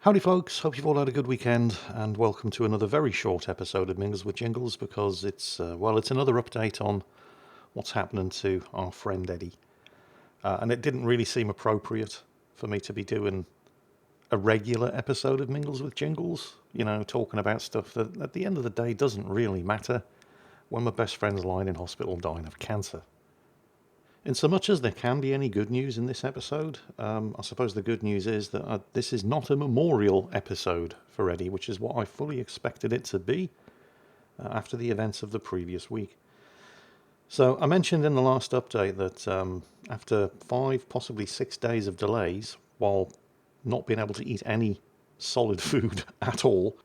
Howdy folks, hope you've all had a good weekend and welcome to another very short episode of Mingles with Jingles because it's another update on what's happening to our friend Eddie. And it didn't really seem appropriate for me to be doing a regular episode of Mingles with Jingles, talking about stuff that at the end of the day doesn't really matter when my best friend's lying in hospital dying of cancer. In so much as there can be any good news in this episode, I suppose the good news is that this is not a memorial episode for Eddie, which is what I fully expected it to be after the events of the previous week. So I mentioned in the last update that after 5, possibly 6 days of delays, while not being able to eat any solid food at all,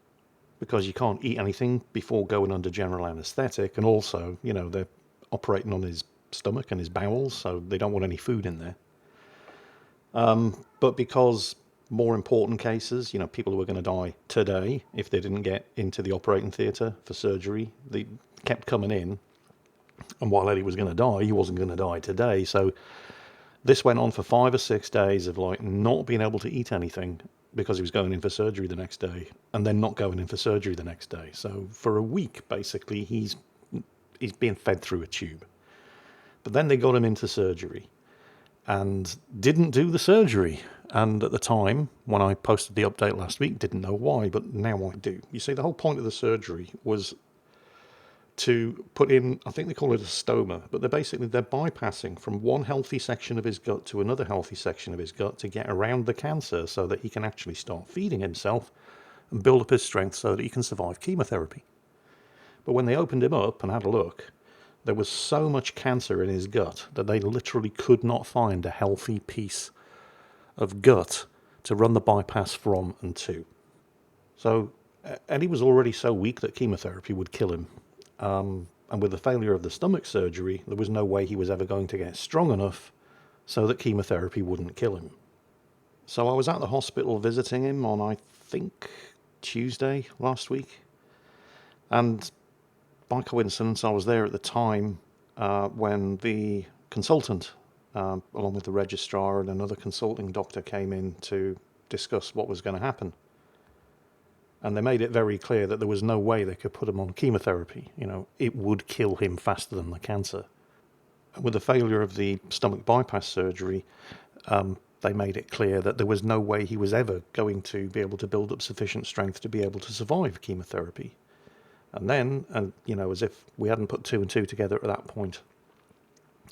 because you can't eat anything before going under general anaesthetic, and also, they're operating on his stomach and his bowels, so they don't want any food in there. But because more important cases, people who were going to die today, if they didn't get into the operating theatre for surgery, they kept coming in. And while Eddie was going to die, he wasn't going to die today. So this went on for 5 or 6 days of not being able to eat anything because he was going in for surgery the next day, and then not going in for surgery the next day. So for a week, basically, he's being fed through a tube. But then they got him into surgery and didn't do the surgery. And at the time, when I posted the update last week, didn't know why, but now I do. You see, the whole point of the surgery was to put in, I think they call it a stoma, but they're bypassing from one healthy section of his gut to another healthy section of his gut to get around the cancer so that he can actually start feeding himself and build up his strength so that he can survive chemotherapy. But when they opened him up and had a look, there was so much cancer in his gut that they literally could not find a healthy piece of gut to run the bypass from and to. So Eddie was already so weak that chemotherapy would kill him. And with the failure of the stomach surgery, there was no way he was ever going to get strong enough so that chemotherapy wouldn't kill him. So I was at the hospital visiting him on, I think, Tuesday last week. And by coincidence, I was there at the time when the consultant, along with the registrar and another consulting doctor, came in to discuss what was going to happen. And they made it very clear that there was no way they could put him on chemotherapy. It would kill him faster than the cancer. And with the failure of the stomach bypass surgery, they made it clear that there was no way he was ever going to be able to build up sufficient strength to be able to survive chemotherapy. And then, as if we hadn't put 2 and 2 together at that point,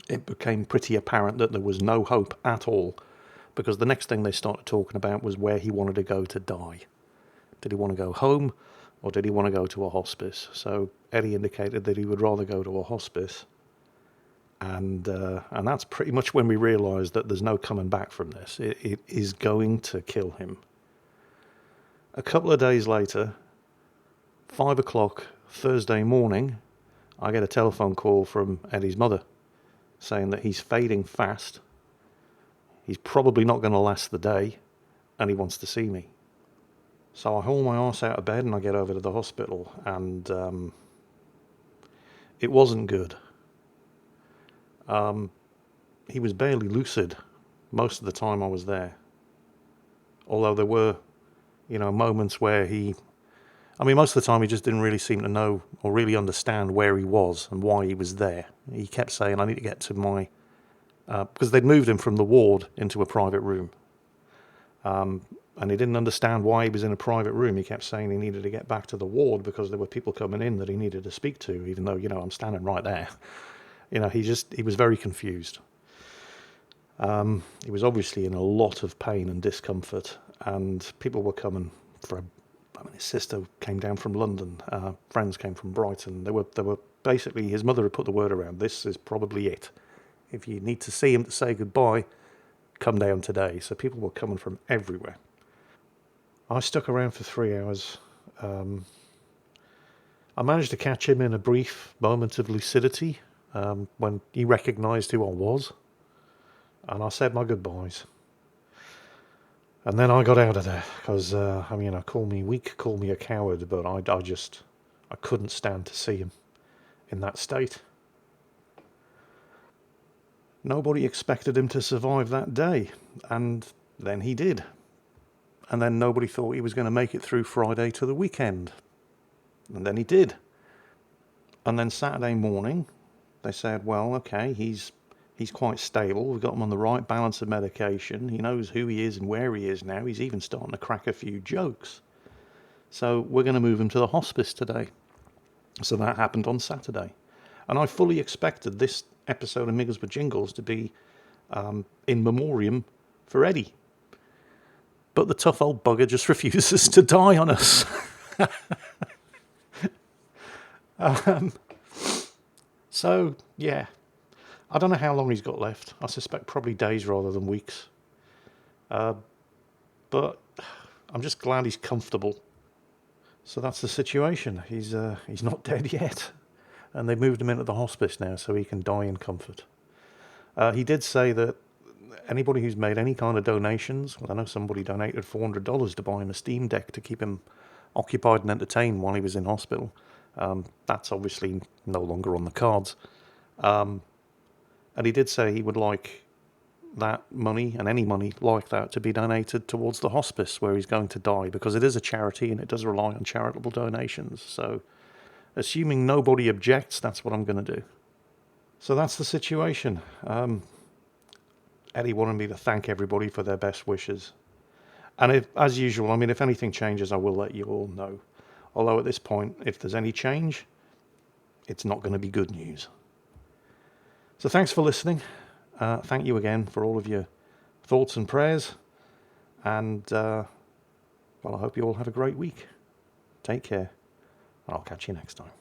it became pretty apparent that there was no hope at all, because the next thing they started talking about was where he wanted to go to die. Did he want to go home, or did he want to go to a hospice? So Eddie indicated that he would rather go to a hospice, and that's pretty much when we realised that there's no coming back from this. It is going to kill him. A couple of days later, 5 o'clock Thursday morning, I get a telephone call from Eddie's mother saying that he's fading fast, he's probably not going to last the day, and he wants to see me. So I haul my arse out of bed and I get over to the hospital, and it wasn't good. He was barely lucid most of the time I was there. Although there were, moments where most of the time he just didn't really seem to know or really understand where he was and why he was there. He kept saying, I need to get to my... because they'd moved him from the ward into a private room. And he didn't understand why he was in a private room. He kept saying he needed to get back to the ward because there were people coming in that he needed to speak to, even though, I'm standing right there. He was very confused. He was obviously in a lot of pain and discomfort, and people were coming for his sister came down from London, friends came from Brighton. They were basically, his mother had put the word around, this is probably it. If you need to see him to say goodbye, come down today. So people were coming from everywhere. I stuck around for 3 hours. I managed to catch him in a brief moment of lucidity when he recognised who I was, and I said my goodbyes. And then I got out of there because, call me weak, call me a coward, but I couldn't stand to see him in that state. Nobody expected him to survive that day, and then he did. And then nobody thought he was going to make it through Friday to the weekend. And then he did. And then Saturday morning, they said, well, okay, he's quite stable. We've got him on the right balance of medication. He knows who he is and where he is now. He's even starting to crack a few jokes. So we're going to move him to the hospice today. So that happened on Saturday. And I fully expected this episode of Mingles with Jingles to be in memoriam for Eddie. But the tough old bugger just refuses to die on us. So, yeah. I don't know how long he's got left. I suspect probably days rather than weeks. But I'm just glad he's comfortable. So that's the situation. He's not dead yet. And they've moved him into the hospice now so he can die in comfort. He did say that anybody who's made any kind of donations, well, I know somebody donated $400 to buy him a Steam Deck to keep him occupied and entertained while he was in hospital. That's obviously no longer on the cards. And he did say he would like that money and any money like that to be donated towards the hospice where he's going to die, because it is a charity and it does rely on charitable donations. So assuming nobody objects, that's what I'm going to do. So that's the situation. Eddie wanted me to thank everybody for their best wishes. And if, as usual, I mean, if anything changes, I will let you all know. Although at this point, if there's any change, it's not going to be good news. So thanks for listening. Thank you again for all of your thoughts and prayers. And, well, I hope you all have a great week. Take care. And I'll catch you next time.